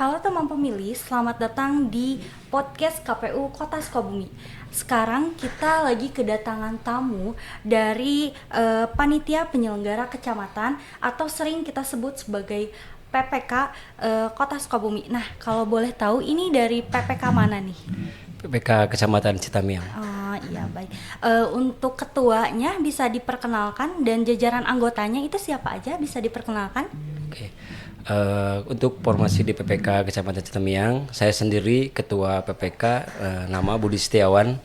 Halo teman pemilih, selamat datang di podcast KPU Kota Sukabumi. Sekarang kita lagi kedatangan tamu dari panitia penyelenggara kecamatan atau sering kita sebut sebagai PPK Kota Sukabumi. Nah, kalau boleh tahu ini dari PPK mana nih? PPK Kecamatan Citamiang. Oh iya baik. Untuk ketuanya bisa diperkenalkan dan jajaran anggotanya itu siapa aja bisa diperkenalkan? Oke. Untuk formasi di PPK Kecamatan Citamiang, saya sendiri ketua PPK, nama Budi Setiawan,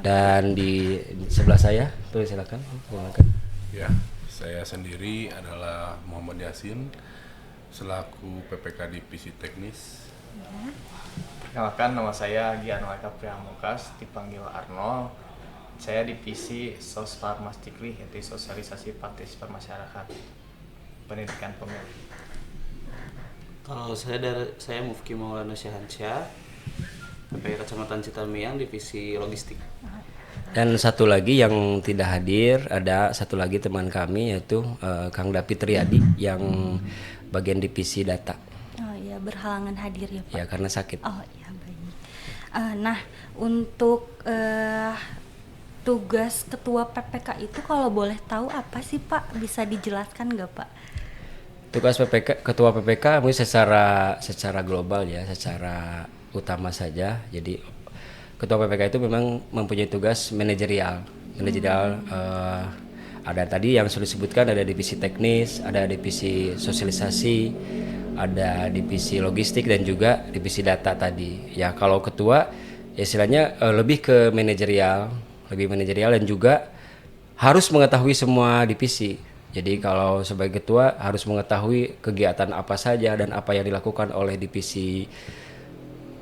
dan di sebelah saya, boleh silakan. Ya, saya sendiri adalah Muhammad Yasin selaku PPK Divisi Teknis. Perkenalkan, nama saya Gianwaka Prihamukas, dipanggil Arnold. Saya divisi Sosfarmastikli, yaitu sosialisasi partisipasi masyarakat pendidikan pemilih. Kalau saya Mufki Maulana Syahansyah, PPK Kecamatan Citamiang, divisi logistik. Dan satu lagi yang tidak hadir, ada satu lagi teman kami yaitu Kang David Riyadi yang bagian divisi data. Oh iya, berhalangan hadir ya Pak. Ya, karena sakit. Oh iya baik. Nah, untuk tugas ketua PPK itu kalau boleh tahu apa sih Pak? Bisa dijelaskan nggak Pak? Tugas ketua PPK mungkin secara global ya, secara utama saja. Jadi ketua PPK itu memang mempunyai tugas manajerial. Ada tadi yang sudah disebutkan, ada divisi teknis, ada divisi sosialisasi, ada divisi logistik dan juga divisi data tadi. Ya kalau ketua ya istilahnya lebih ke lebih manajerial dan juga harus mengetahui semua divisi. Jadi kalau sebagai ketua harus mengetahui kegiatan apa saja dan apa yang dilakukan oleh divisi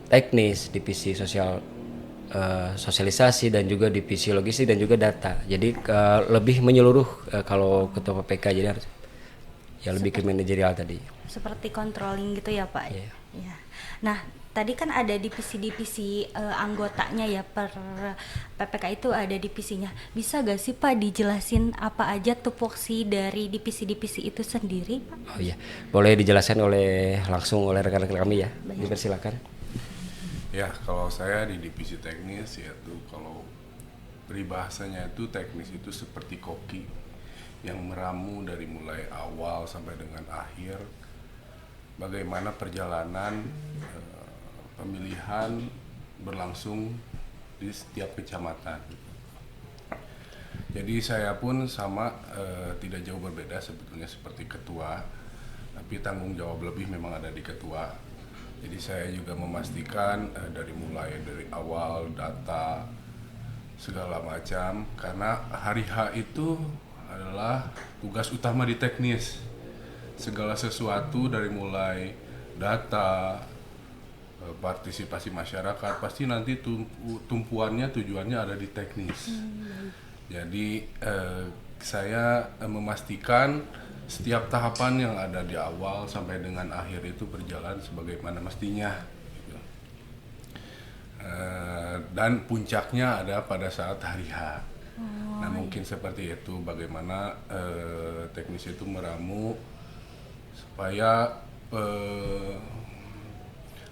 teknis, divisi sosialisasi dan juga divisi logistik dan juga data. Jadi lebih menyeluruh kalau ketua PPK, jadi harus ya lebih ke manajerial tadi. Seperti controlling gitu ya Pak? Iya. Ya. Nah, tadi kan ada divisi-divisi anggotanya ya, per PPK itu ada divisinya. Bisa gak sih Pak dijelasin apa aja tupoksi dari divisi-divisi itu sendiri Pak? Oh iya, boleh dijelaskan langsung oleh rekan-rekan kami ya. Baik. Dipersilakan. Ya, kalau saya di divisi teknis, yaitu kalau peribahasanya itu teknis itu seperti koki yang meramu dari mulai awal sampai dengan akhir, bagaimana perjalanan pemilihan berlangsung di setiap kecamatan. Jadi saya pun sama, tidak jauh berbeda sebetulnya seperti ketua, tapi tanggung jawab lebih memang ada di ketua. Jadi saya juga memastikan dari awal data segala macam, karena hari H itu adalah tugas utama di teknis. Segala sesuatu dari mulai data, partisipasi masyarakat pasti nanti tumpuannya tujuannya ada di teknis. Jadi saya memastikan setiap tahapan yang ada di awal sampai dengan akhir itu berjalan sebagaimana mestinya. Dan puncaknya ada pada saat hari H. Nah mungkin seperti itu bagaimana teknis itu meramu supaya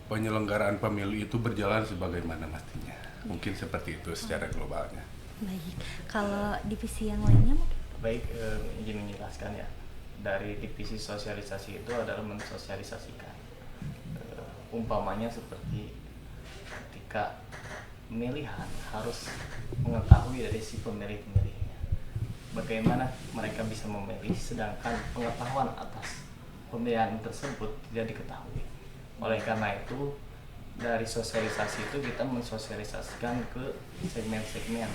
penyelenggaraan pemilu itu berjalan sebagaimana mestinya. Mungkin seperti itu secara globalnya. Baik. Kalau divisi yang lainnya Baik, izin menjelaskan ya. Dari divisi sosialisasi itu adalah mensosialisasikan. Umpamanya seperti ketika pemilihan harus mengetahui dari si pemilih-pemilihnya bagaimana mereka bisa memilih, sedangkan pengetahuan atas pemilihan tersebut tidak diketahui. Oleh karena itu dari sosialisasi itu kita mensosialisasikan ke segmen-segmen,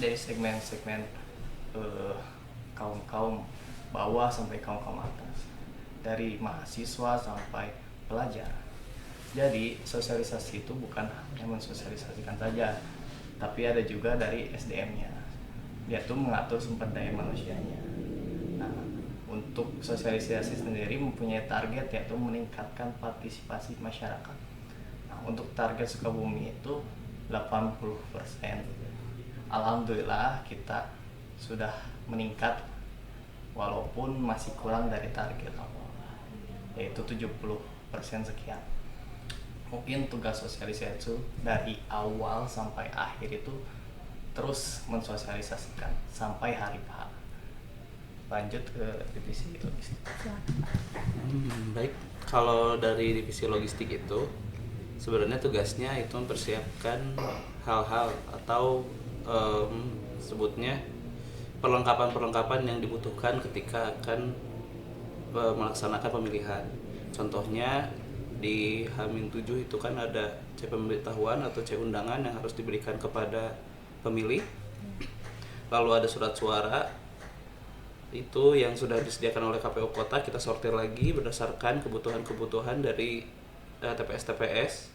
dari segmen-segmen kaum-kaum bawah sampai kaum-kaum atas, dari mahasiswa sampai pelajar. Jadi sosialisasi itu bukan hanya mensosialisasikan saja, tapi ada juga dari SDM-nya, yaitu mengatur sumber daya manusianya. Nah, untuk sosialisasi sendiri mempunyai target yaitu meningkatkan partisipasi masyarakat. Nah, untuk target Sukabumi itu 80%. Alhamdulillah kita sudah meningkat walaupun masih kurang dari target awal, yaitu 70% sekian. mungkin tugas sosialisasi itu dari awal sampai akhir itu terus mensosialisasikan sampai hari H. Lanjut ke divisi logistik. Baik, kalau dari divisi logistik itu sebenarnya tugasnya itu mempersiapkan hal-hal atau sebutnya perlengkapan-perlengkapan yang dibutuhkan ketika akan melaksanakan pemilihan. Contohnya di H-7 itu kan ada C pemberitahuan atau C undangan yang harus diberikan kepada pemilih. Lalu ada surat suara itu yang sudah disediakan oleh KPU Kota, kita sortir lagi berdasarkan kebutuhan-kebutuhan dari TPS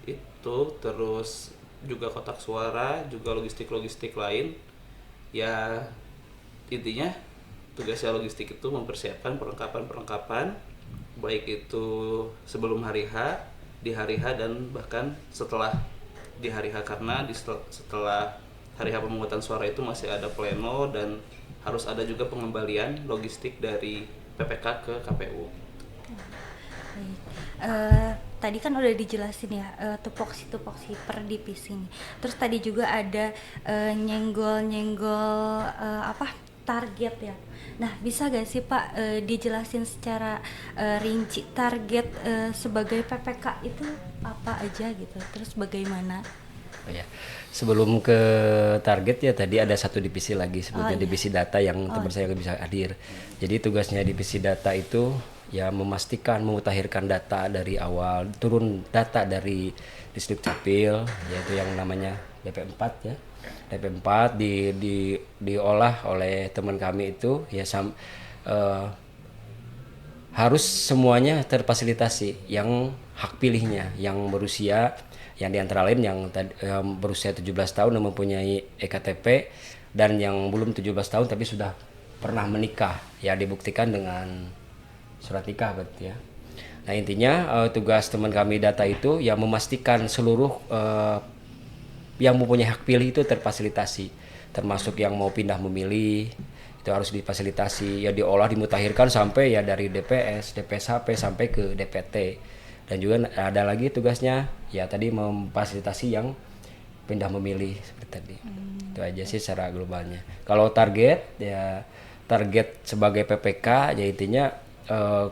itu, terus juga kotak suara, juga logistik-logistik lain. Ya intinya tugasnya logistik itu mempersiapkan perlengkapan-perlengkapan baik itu sebelum hari H, di hari H, dan bahkan setelah di hari H, karena setelah hari H pemungutan suara itu masih ada pleno dan harus ada juga pengembalian logistik dari PPK ke KPU. Baik. Tadi kan udah dijelasin ya tupoksi per divisi nih. Terus tadi juga ada nyenggol target ya. Nah, bisa gak sih Pak dijelasin secara rinci target sebagai PPK itu apa aja gitu? Terus bagaimana? Oh ya, sebelum ke target ya tadi ada satu divisi lagi sebetulnya divisi data yang teman saya nggak bisa hadir. Jadi tugasnya divisi data itu ya memastikan mengutakhirkan data dari awal, turun data dari Disduk Capil yaitu yang namanya DP4 ya. DP4 diolah oleh teman kami itu ya harus semuanya terfasilitasi yang hak pilihnya, yang berusia, yang diantara lain yang berusia 17 tahun dan mempunyai EKTP, dan yang belum 17 tahun tapi sudah pernah menikah ya dibuktikan dengan surat nikah berarti ya. Nah intinya tugas teman kami data itu ya memastikan seluruh yang mempunyai hak pilih itu terfasilitasi, termasuk yang mau pindah memilih itu harus difasilitasi ya, diolah dimutakhirkan sampai ya dari DPS, DPSHP sampai ke DPT. Dan juga ada lagi tugasnya ya tadi memfasilitasi yang pindah memilih seperti tadi. Itu aja sih secara globalnya. Kalau target ya target sebagai PPK ya intinya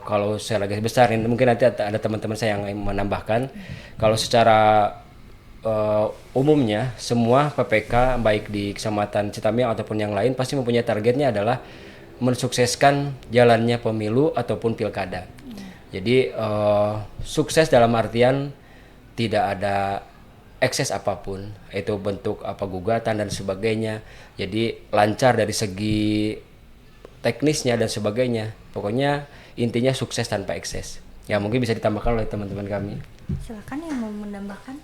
kalau secara garis besar ini mungkin nanti ada teman-teman saya yang menambahkan. Kalau secara umumnya semua PPK baik di Kecamatan Citamiang ataupun yang lain pasti mempunyai targetnya adalah mensukseskan jalannya pemilu ataupun pilkada. Jadi sukses dalam artian tidak ada ekses apapun, itu bentuk gugatan dan sebagainya. Jadi lancar dari segi teknisnya dan sebagainya. Pokoknya intinya sukses tanpa ekses. Ya mungkin bisa ditambahkan oleh teman-teman kami. Silakan yang mau menambahkan.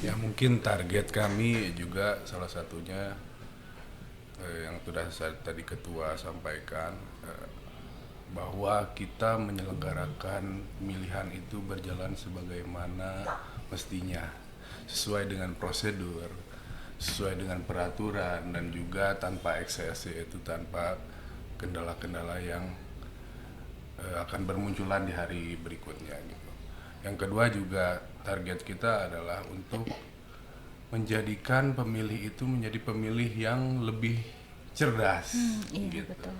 Ya mungkin target kami juga salah satunya yang sudah tadi ketua sampaikan bahwa kita menyelenggarakan pemilihan itu berjalan sebagaimana mestinya, sesuai dengan prosedur, sesuai dengan peraturan, dan juga tanpa ekses, yaitu tanpa kendala-kendala yang akan bermunculan di hari berikutnya gitu. Yang kedua juga target kita adalah untuk menjadikan pemilih itu menjadi pemilih yang lebih cerdas, Iya, gitu. betul.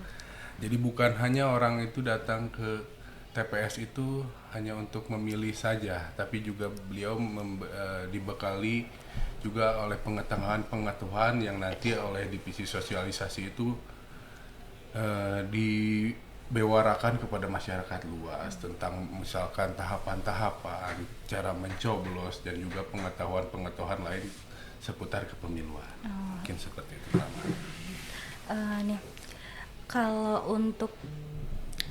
Jadi bukan hanya orang itu datang ke TPS itu hanya untuk memilih saja, tapi juga beliau dibekali juga oleh pengetahuan yang nanti oleh divisi sosialisasi itu dibewarakan kepada masyarakat luas tentang misalkan tahapan-tahapan, cara mencoblos, dan juga pengetahuan lain seputar kepemiluan. Mungkin seperti itu Nih, kalau untuk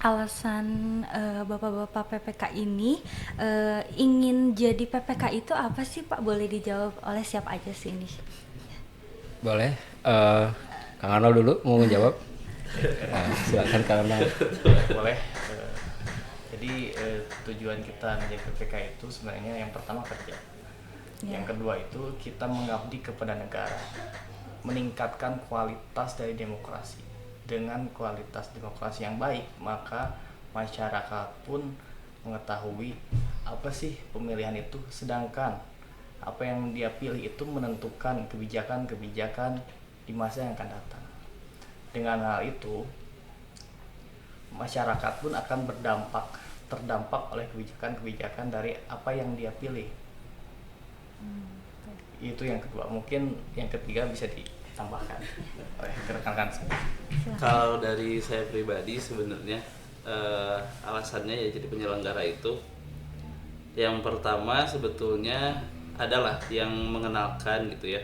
alasan bapak-bapak PPK ini ingin jadi PPK itu apa sih Pak? Boleh dijawab oleh siapa aja sih ini? Boleh, Kang Arnold dulu mau menjawab. Silakan Kang Arnold. Boleh. Jadi tujuan kita menjadi PPK itu sebenarnya yang pertama kerja. Yang kedua itu kita mengabdi kepada negara, meningkatkan kualitas dari demokrasi. Dengan kualitas demokrasi yang baik, maka masyarakat pun mengetahui apa sih pemilihan itu, sedangkan apa yang dia pilih itu menentukan kebijakan-kebijakan di masa yang akan datang. Dengan hal itu, masyarakat pun akan terdampak oleh kebijakan-kebijakan dari apa yang dia pilih. Itu yang kedua. Mungkin yang ketiga bisa ditambahkan oleh rekan-rekan saya. Kalau dari saya pribadi sebenarnya alasannya ya jadi penyelenggara itu, yang pertama sebetulnya adalah yang mengenalkan gitu ya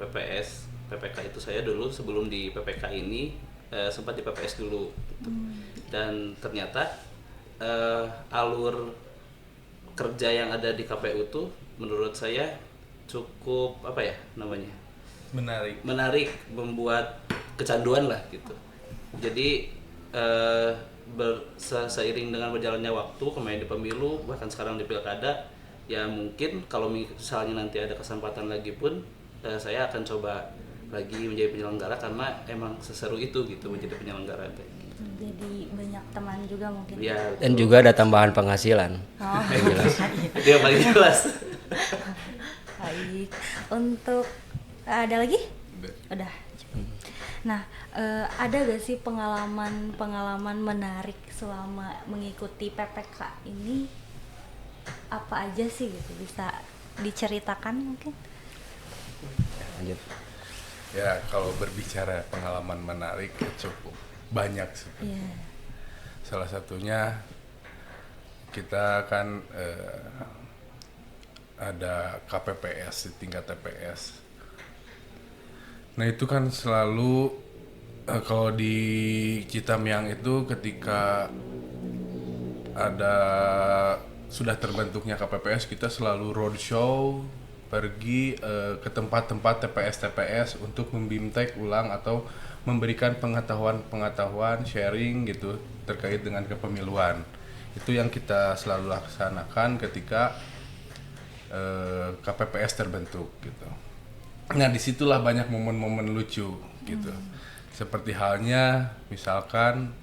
PPS. PPK itu saya dulu sebelum di PPK ini sempat di PPS dulu gitu. Dan ternyata alur kerja yang ada di KPU tuh menurut saya cukup apa ya namanya, menarik, membuat kecanduan lah gitu. Jadi seiring dengan berjalannya waktu, kemarin di pemilu, bahkan sekarang di pilkada, ya mungkin kalau misalnya nanti ada kesempatan lagi pun saya akan coba lagi menjadi penyelenggara karena emang seseru itu gitu menjadi penyelenggara. Jadi banyak teman juga mungkin. Ya, Dan juga ada tambahan penghasilan. Oh. Yang jelas. itu yang paling jelas. Baik. Untuk ada lagi? Udah. Nah, ada gak sih pengalaman menarik selama mengikuti PPK ini? Apa aja sih gitu, bisa diceritakan mungkin? Lanjut. Ya, kalau berbicara pengalaman menarik ya cukup banyak sebenarnya. Iya. Salah satunya kita kan ada KPPS di tingkat TPS. Nah itu kan selalu kalau di Citamiang itu ketika ada sudah terbentuknya KPPS, kita selalu roadshow, pergi ke tempat-tempat TPS untuk membimtek ulang atau memberikan pengetahuan sharing gitu terkait dengan kepemiluan. Itu yang kita selalu laksanakan ketika KPPS terbentuk gitu. Nah disitulah banyak momen-momen lucu gitu. Seperti halnya misalkan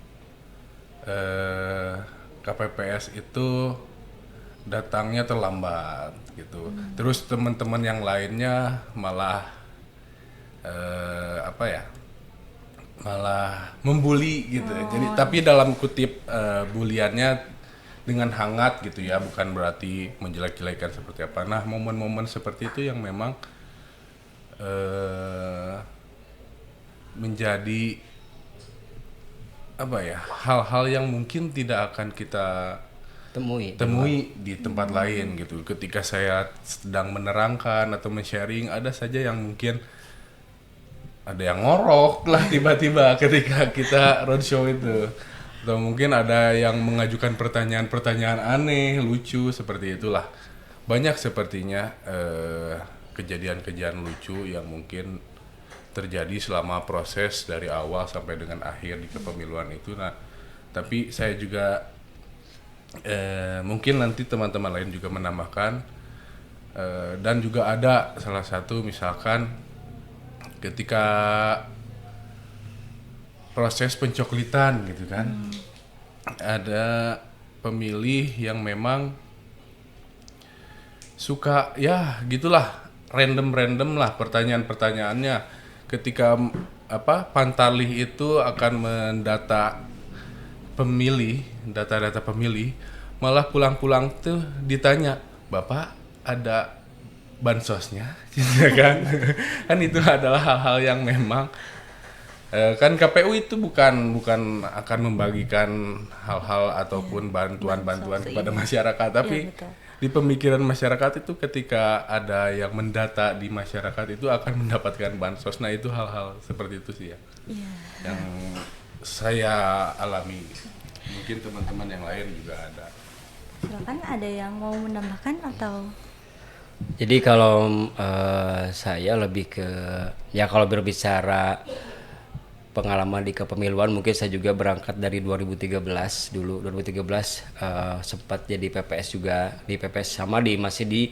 KPPS itu datangnya terlambat gitu. Terus teman-teman yang lainnya malah malah membuli gitu. Jadi tapi dalam kutip buliannya dengan hangat gitu ya, bukan berarti menjelek-jelekan seperti apa. Nah, momen-momen seperti itu yang memang menjadi apa ya, hal-hal yang mungkin tidak akan kita temui di tempat lain gitu. Ketika saya sedang menerangkan atau men-sharing, ada saja yang mungkin ada yang ngorok lah tiba-tiba ketika kita roadshow itu, atau mungkin ada yang mengajukan pertanyaan-pertanyaan aneh, lucu, seperti itulah. Banyak sepertinya kejadian-kejadian lucu yang mungkin terjadi selama proses dari awal sampai dengan akhir di kepemiluan itu. Nah, tapi saya juga mungkin nanti teman-teman lain juga menambahkan, dan juga ada salah satu misalkan ketika proses pencoklitan gitu kan, ada pemilih yang memang suka ya gitulah, random lah pertanyaan-pertanyaannya. Ketika Pantarlih itu akan mendata pemilih, data-data pemilih, malah pulang-pulang tuh ditanya, "Bapak ada bansosnya?" gitu kan. Kan itu adalah hal-hal yang memang kan KPU itu bukan akan membagikan hal-hal ataupun bantuan-bantuan kepada masyarakat, tapi di pemikiran masyarakat itu ketika ada yang mendata di masyarakat itu akan mendapatkan bansos. Nah, itu hal-hal seperti itu sih ya. Yang saya alami. Mungkin teman-teman yang lain juga ada. Silakan, ada yang mau menambahkan atau? Jadi kalau saya lebih ke, ya kalau berbicara pengalaman di kepemiluan, mungkin saya juga berangkat dari 2013 dulu. 2013 sempat jadi PPS juga, di PPS sama masih di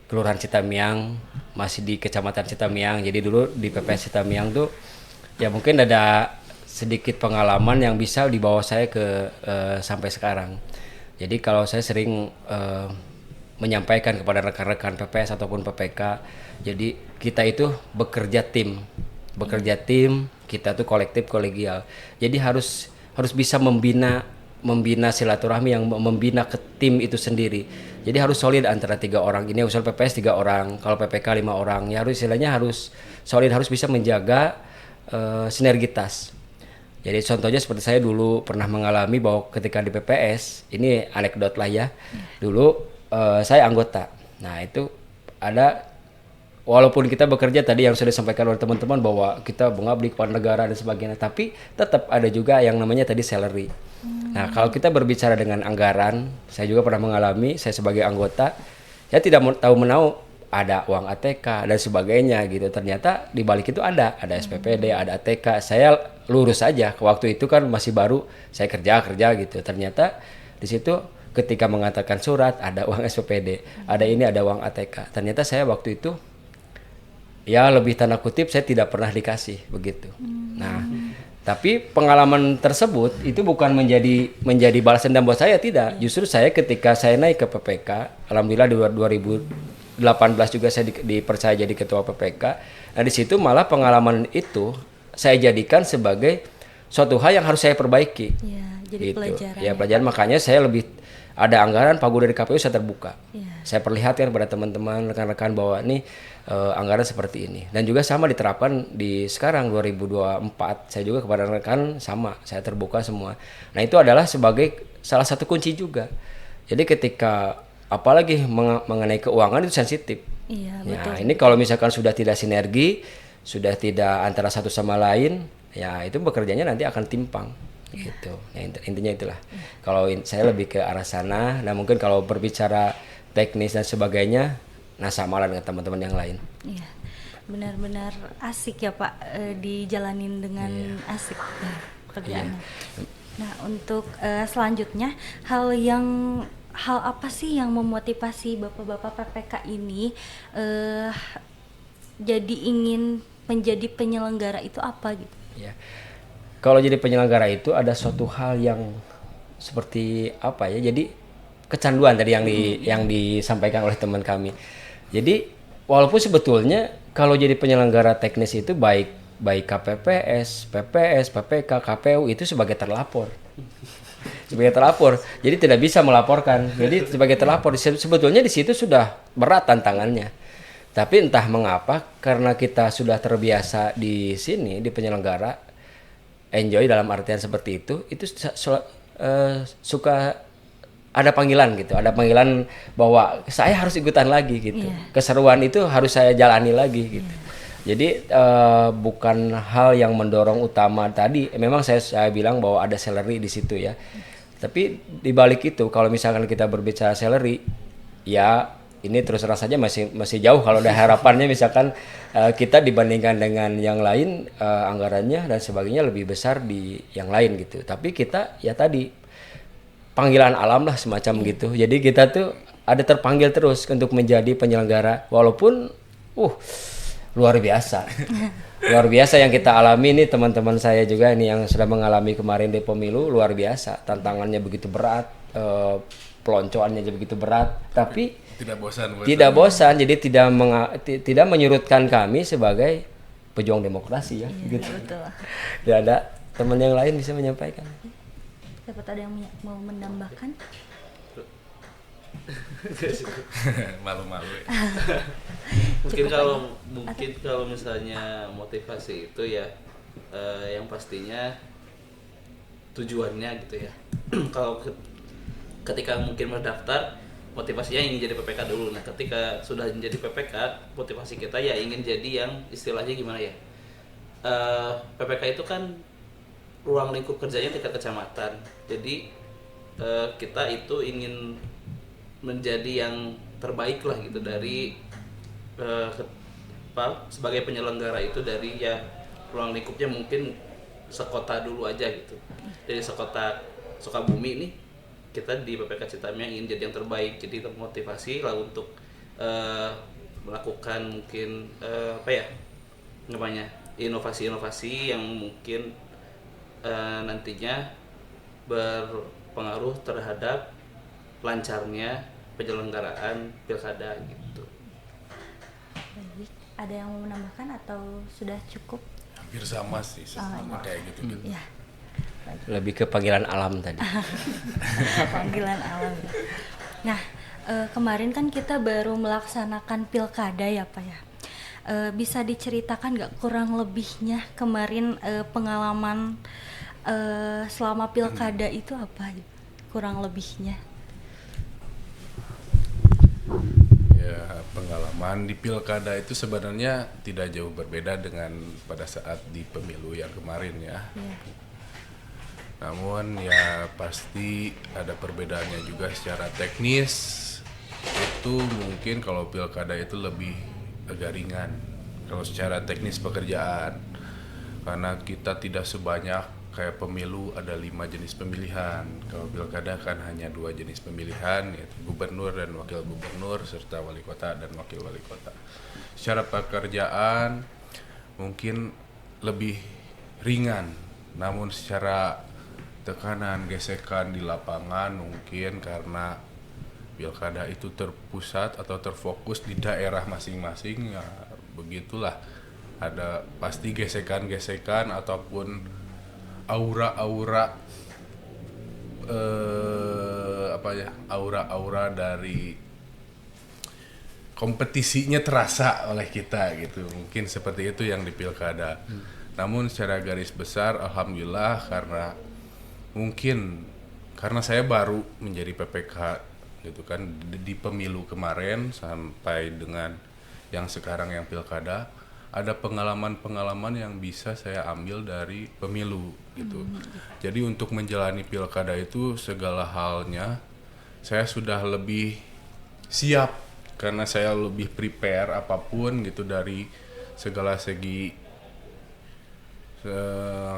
Kelurahan Citamiang, masih di Kecamatan Citamiang. Jadi dulu di PPS Citamiang tuh ya mungkin ada sedikit pengalaman yang bisa dibawa saya ke sampai sekarang. Jadi kalau saya sering menyampaikan kepada rekan-rekan PPS ataupun PPK, jadi kita itu bekerja tim, kita tuh kolektif kolegial. Jadi harus bisa membina silaturahmi, yang membina ke tim itu sendiri. Jadi harus solid antara 3 orang. Ini usul PPS 3 orang, kalau PPK 5 orang. Ya harus istilahnya harus solid, harus bisa menjaga sinergitas. Jadi contohnya seperti saya dulu pernah mengalami bahwa ketika di PPS, ini anekdot lah ya. Dulu saya anggota. Nah, itu ada, walaupun kita bekerja tadi yang sudah disampaikan oleh teman-teman bahwa kita mengabdi kepada negara dan sebagainya, tapi tetap ada juga yang namanya tadi salary. Nah, kalau kita berbicara dengan anggaran, saya juga pernah mengalami, saya sebagai anggota, saya tidak tahu menau ada uang ATK dan sebagainya gitu. Ternyata di balik itu ada SPPD, ada ATK. Saya lurus aja. Waktu itu kan masih baru, saya kerja gitu. Ternyata di situ ketika mengatakan surat ada uang SPPD, ada ini, ada uang ATK. Ternyata saya waktu itu ya lebih tanda kutip saya tidak pernah dikasih begitu. Nah, tapi pengalaman tersebut itu bukan menjadi balasan dendam buat saya, tidak. Justru saya ketika saya naik ke PPK, alhamdulillah di 2018 juga saya dipercaya jadi ketua PPK. Nah, di situ malah pengalaman itu saya jadikan sebagai suatu hal yang harus saya perbaiki. Ya, jadi gitu. pelajaran. Ya, pelajaran. Makanya saya lebih ada anggaran pagu dari KPU, saya terbuka. Ya. Saya perlihatkan kepada teman-teman, rekan-rekan bahwa ini anggaran seperti ini. Dan juga sama diterapkan di sekarang 2024. Saya juga kepada rekan sama, saya terbuka semua. Nah, itu adalah sebagai salah satu kunci juga. Jadi ketika apalagi mengenai keuangan itu sensitif. Iya, Nah, betul. ini kalau misalkan sudah tidak sinergi, sudah tidak antara satu sama lain, ya itu bekerjanya nanti akan timpang. Gitu. Ya, intinya itulah. Kalau saya lebih ke arah sana. Nah, mungkin kalau berbicara teknis dan sebagainya, nah sama lah dengan teman-teman yang lain. Iya, benar-benar asik ya Pak, dijalanin dengan asik pekerjaannya. Nah, untuk selanjutnya hal apa sih yang memotivasi bapak-bapak PPK ini jadi ingin menjadi penyelenggara itu apa gitu? Ya. Kalau jadi penyelenggara itu ada suatu hal yang seperti apa ya? Jadi kecanduan tadi yang disampaikan oleh teman kami. Jadi walaupun sebetulnya kalau jadi penyelenggara teknis itu baik KPPS, PPS, PPK, KPU itu sebagai terlapor. Sebagai terlapor. Jadi tidak bisa melaporkan. Jadi sebagai terlapor sebetulnya di situ sudah berat tantangannya. Tapi entah mengapa karena kita sudah terbiasa di sini di penyelenggara, enjoy dalam artian seperti itu suka ada panggilan gitu, ada panggilan bahwa saya harus ikutan lagi gitu. Keseruan itu harus saya jalani lagi gitu. Jadi bukan hal yang mendorong utama tadi. Memang saya bilang bahwa ada salary di situ ya. Tapi di balik itu kalau misalkan kita berbicara salary, ya ini terus terang saja masih jauh kalau ada harapannya misalkan kita dibandingkan dengan yang lain anggarannya dan sebagainya lebih besar di yang lain gitu. Tapi kita ya tadi panggilan alam lah semacam gitu. Jadi kita tuh ada terpanggil terus untuk menjadi penyelenggara walaupun luar biasa. Luar biasa yang kita alami nih teman-teman saya juga nih yang sudah mengalami kemarin di pemilu luar biasa. Tantangannya begitu berat, peloncoannya begitu berat, tapi tidak bosan, jadi tidak menyurutkan kami sebagai pejuang demokrasi ya, gitu. Betul. Tidak ada teman yang lain bisa menyampaikan. Dapat ada yang mau menambahkan? Malu-malu. Mungkin kalau misalnya motivasi itu ya yang pastinya tujuannya gitu ya. Kalau ketika mungkin mendaftar motivasinya ingin jadi PPK dulu. Nah, ketika sudah menjadi PPK, motivasi kita ya ingin jadi yang istilahnya gimana ya? PPK itu kan ruang lingkup kerjanya tingkat kecamatan. Jadi kita itu ingin menjadi yang terbaik lah gitu dari sebagai penyelenggara itu dari ya ruang lingkupnya mungkin sekota dulu aja gitu. Dari sekota Sukabumi nih kita di PPK Citamia ingin jadi yang terbaik, jadi termotivasi lah untuk melakukan mungkin inovasi-inovasi yang mungkin nantinya berpengaruh terhadap lancarnya penyelenggaraan pilkada gitu. Baik, ada yang mau menambahkan atau sudah cukup? Hampir sama sih sebenarnya kayak gitu. Ya, Lebih ke panggilan alam tadi. panggilan alam. Nah, kemarin kan kita baru melaksanakan pilkada ya Pak ya. Bisa diceritakan nggak kurang lebihnya kemarin pengalaman selama pilkada itu apa kurang lebihnya? Ya, pengalaman di pilkada itu sebenarnya tidak jauh berbeda dengan pada saat di pemilu yang kemarin ya. Iya. Namun ya pasti ada perbedaannya juga secara teknis. Itu mungkin kalau pilkada itu lebih agak ringan kalau secara teknis pekerjaan, karena kita tidak sebanyak kayak pemilu ada 5 jenis pemilihan. Kalau pilkada kan hanya 2 jenis pemilihan, yaitu gubernur dan wakil gubernur serta wali kota dan wakil wali kota. Secara pekerjaan mungkin lebih ringan, namun secara tekanan gesekan di lapangan mungkin karena pilkada itu terpusat atau terfokus di daerah masing-masing, ya begitulah, ada pasti gesekan-gesekan ataupun aura-aura aura-aura dari kompetisinya terasa oleh kita gitu, mungkin seperti itu yang di pilkada. Namun secara garis besar alhamdulillah, karena saya baru menjadi PPK gitu kan di pemilu kemarin sampai dengan yang sekarang yang pilkada, ada pengalaman-pengalaman yang bisa saya ambil dari pemilu gitu. Jadi untuk menjalani pilkada itu segala halnya saya sudah lebih siap karena saya lebih prepare apapun gitu dari segala segi,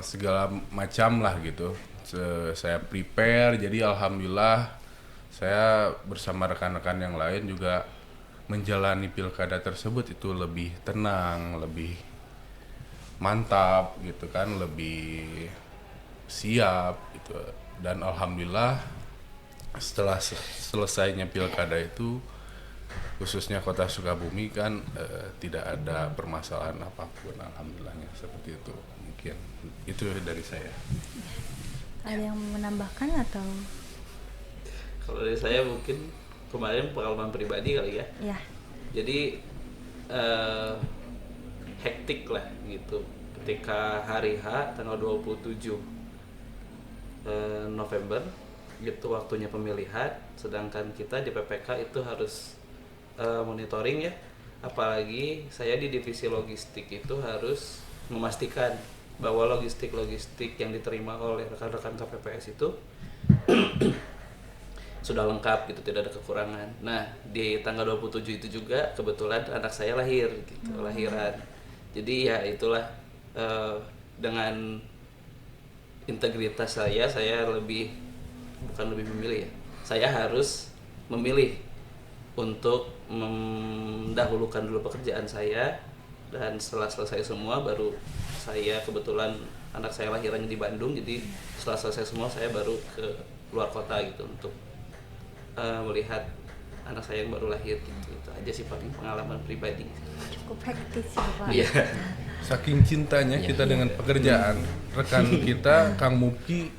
segala macam lah gitu. Saya prepare, jadi alhamdulillah saya bersama rekan-rekan yang lain juga menjalani pilkada tersebut itu lebih tenang, lebih mantap gitu kan, lebih siap gitu. Dan alhamdulillah setelah selesainya pilkada itu, khususnya Kota Sukabumi kan tidak ada permasalahan apapun, alhamdulillahnya seperti itu. Mungkin itu dari saya. Ada yang mau menambahkan atau? Kalau dari saya mungkin kemarin pengalaman pribadi kali ya. Ya. Jadi hektik lah gitu ketika hari H tanggal 27 November gitu waktunya pemilihan, sedangkan kita di PPK itu harus monitoring ya, apalagi saya di divisi logistik itu harus memastikan bahwa logistik yang diterima oleh rekan-rekan KPPS itu sudah lengkap gitu, tidak ada kekurangan. Nah, di tanggal 27 itu juga kebetulan anak saya lahir gitu, lahiran. Jadi ya itulah dengan integritas saya bukan lebih memilih ya. Saya harus memilih untuk mendahulukan dulu pekerjaan saya, dan setelah selesai semua baru saya, kebetulan anak saya lahirannya di Bandung, jadi setelah selesai semua saya baru ke luar kota gitu untuk melihat anak saya yang baru lahir gitu. Itu aja sih paling pengalaman pribadi. Cukup hektis ya Pak. Iya. Saking cintanya kita dengan pekerjaan, rekan kita Kang Muki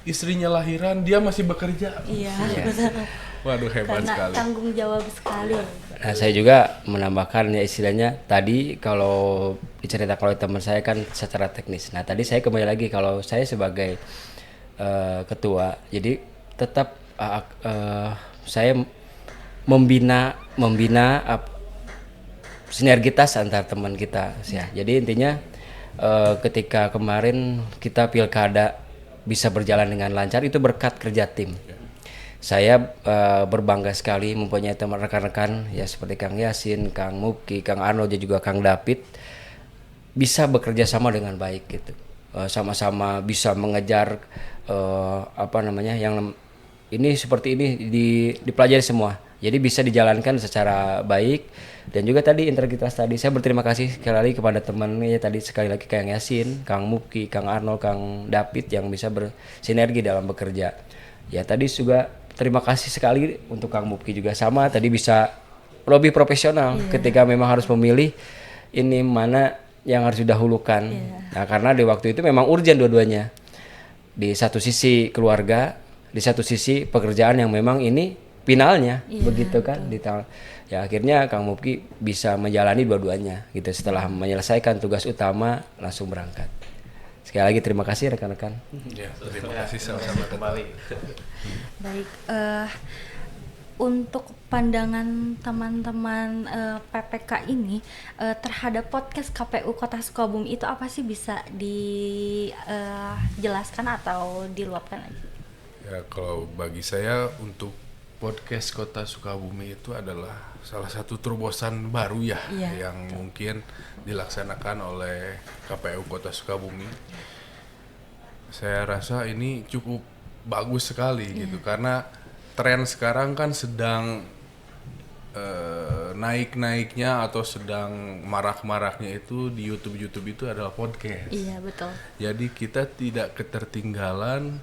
istrinya lahiran dia masih bekerja. Iya, betul. Waduh, hebat Karena sekali. tanggung jawab sekali. Nah, saya juga menambahkan ya istilahnya tadi kalau diceritakan oleh teman saya kan secara teknis. Nah, tadi saya kembali lagi kalau saya sebagai ketua, jadi tetap saya membina sinergitas antar teman kita ya. Jadi intinya ketika kemarin kita pilkada bisa berjalan dengan lancar itu berkat kerja tim. Saya berbangga sekali mempunyai teman rekan-rekan ya seperti Kang Yasin, Kang Muki, Kang Arno dan juga Kang David bisa bekerja sama dengan baik gitu. Sama-sama bisa mengejar yang ini seperti ini dipelajari semua. Jadi bisa dijalankan secara baik. Dan juga tadi integritas tadi, saya berterima kasih sekali lagi kepada temannya tadi, sekali lagi Kang Yasin, Kang Mupki, Kang Arnold, Kang David yang bisa bersinergi dalam bekerja. Ya tadi juga terima kasih sekali untuk Kang Mupki juga sama, tadi bisa lebih profesional ketika memang harus memilih ini mana yang harus didahulukan. Nah karena di waktu itu memang urgent dua-duanya. Di satu sisi keluarga, di satu sisi pekerjaan yang memang ini finalnya, begitu kan. Ya akhirnya Kang Mupki bisa menjalani dua-duanya gitu. Setelah menyelesaikan tugas utama langsung berangkat. Sekali lagi terima kasih rekan-rekan. Ya, terima kasih sama-sama kembali. Baik, untuk pandangan teman-teman PPK ini terhadap podcast KPU Kota Sukabumi itu apa sih, bisa dijelaskan atau diluapkan aja? Ya, kalau bagi saya untuk podcast Kota Sukabumi itu adalah salah satu terobosan baru ya, yang mungkin dilaksanakan oleh KPU Kota Sukabumi. Saya rasa ini cukup bagus sekali gitu, karena tren sekarang kan sedang naik-naiknya atau sedang marak-maraknya itu di YouTube itu adalah podcast. Iya, betul. Jadi kita tidak ketertinggalan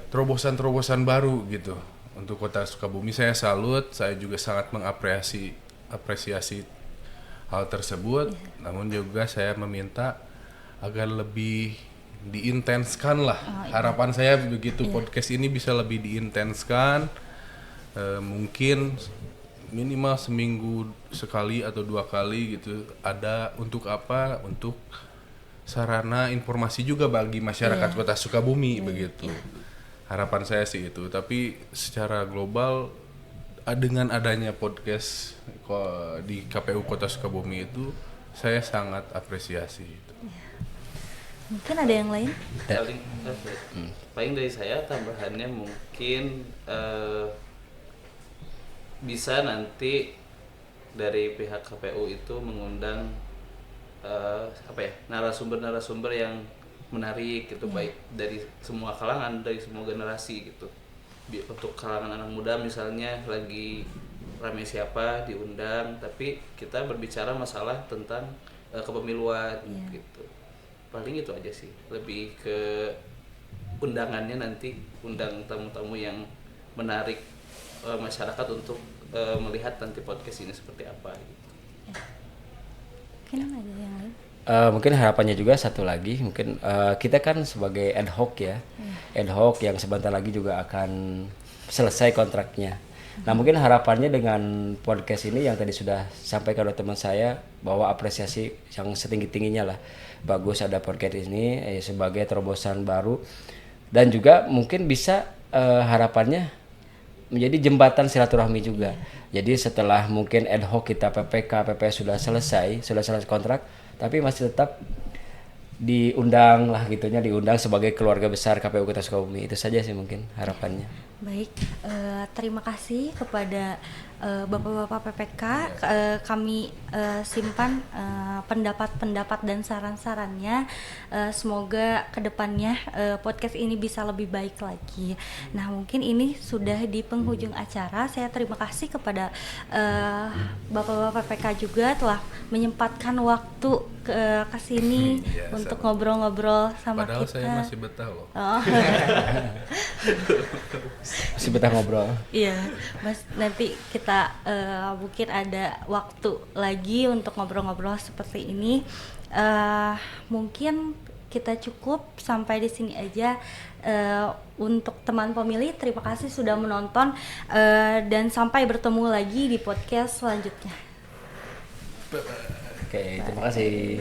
terobosan-terobosan baru gitu untuk Kota Sukabumi. Saya salut, saya juga sangat apresiasi hal tersebut. Namun juga saya meminta agar lebih diintenskan lah. Harapan saya begitu, podcast ini bisa lebih diintenskan, mungkin minimal seminggu sekali atau 2 kali gitu. Ada untuk apa? Untuk sarana informasi juga bagi masyarakat Kota Sukabumi begitu. Harapan saya sih itu. Tapi secara global dengan adanya podcast di KPU Kota Sukabumi itu saya sangat apresiasi itu. Mungkin ada yang lain? Paling dari saya tambahannya mungkin bisa nanti dari pihak KPU itu mengundang narasumber-narasumber yang menarik gitu, baik dari semua kalangan, dari semua generasi gitu. Untuk kalangan anak muda misalnya lagi rame siapa diundang, tapi kita berbicara masalah tentang kepemiluan gitu. Paling itu aja sih, lebih ke undangannya nanti, undang tamu-tamu yang menarik masyarakat untuk melihat nanti podcast ini seperti apa gitu. Mungkin ada yang lain? Mungkin harapannya juga satu lagi, mungkin kita kan sebagai ad hoc ya, ad hoc yang sebentar lagi juga akan selesai kontraknya. Nah mungkin harapannya dengan podcast ini yang tadi sudah sampaikan oleh teman saya, bahwa apresiasi yang setinggi-tingginya lah, bagus ada podcast ini sebagai terobosan baru, dan juga mungkin bisa harapannya menjadi jembatan silaturahmi juga. Jadi setelah mungkin ad hoc kita PPK sudah selesai kontrak, tapi masih tetap diundang lah gitunya, diundang sebagai keluarga besar KPU Kota Sukabumi. Itu saja sih mungkin harapannya. Baik, terima kasih kepada Bapak-bapak PPK. Kami simpan pendapat-pendapat dan saran-sarannya. Semoga kedepannya podcast ini bisa lebih baik lagi. Nah, mungkin ini sudah di penghujung acara. Saya terima kasih kepada Bapak-bapak PPK juga telah menyempatkan waktu ke sini untuk ngobrol-ngobrol sama Padahal kita. Padahal saya masih betah loh. Oh. Masih betah ngobrol. Iya, Mas, nanti kita mungkin ada waktu lagi untuk ngobrol-ngobrol seperti ini. Mungkin kita cukup sampai di sini aja. Untuk teman pemilih, terima kasih sudah menonton dan sampai bertemu lagi di podcast selanjutnya. Oke, terima kasih.